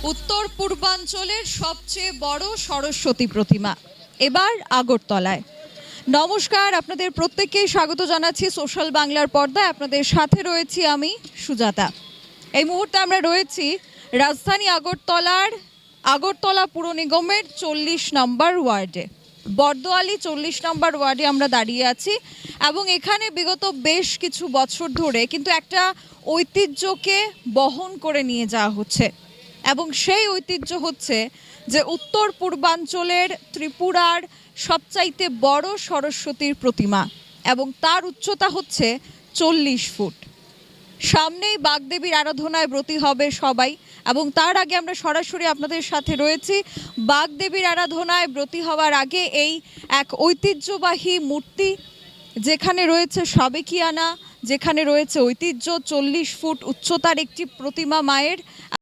উত্তর পূর্বাঞ্চলের সবচেয়ে বড় সরস্বতী প্রতিমা এবার আগরতলায়। নমস্কার, আপনাদের প্রত্যেককেই স্বাগত জানাচ্ছি সোশ্যাল বাংলার পর্দায়। আপনাদের সাথে রয়েছি আমি সুজাতা। এই মুহূর্তে আমরা রয়েছি রাজধানী আগরতলার আগরতলা পুর নিগমের 40 নম্বর ওয়ার্ডে, বর্দোয়ালি 40 নম্বর ওয়ার্ডে আমরা দাঁড়িয়ে আছি। এবং এখানে বিগত বেশ কিছু বছর ধরে কিন্তু একটা ঐতিহ্যকে বহন করে নিয়ে যাওয়া হচ্ছে, এবং সেই ঐতিহ্য হচ্ছে যে উত্তর পূর্বাঞ্চলের ত্রিপুরার সবচাইতে বড় সরস্বতীর প্রতিমা, এবং তার উচ্চতা হচ্ছে 40 ফুট। সামনেই বাগদেবীর আরাধনায় ব্রতী হবে সবাই, এবং তার আগে আমরা সরাসরি আপনাদের সাথে রয়েছি। বাগদেবীর আরাধনায় ব্রতী হওয়ার আগে এই এক ঐতিহ্যবাহী মূর্তি, যেখানে রয়েছে সাবেকিয়ানা, যেখানে রয়েছে ঐতিহ্য, 40 ফুট উচ্চতার একটি প্রতিমা মায়ের,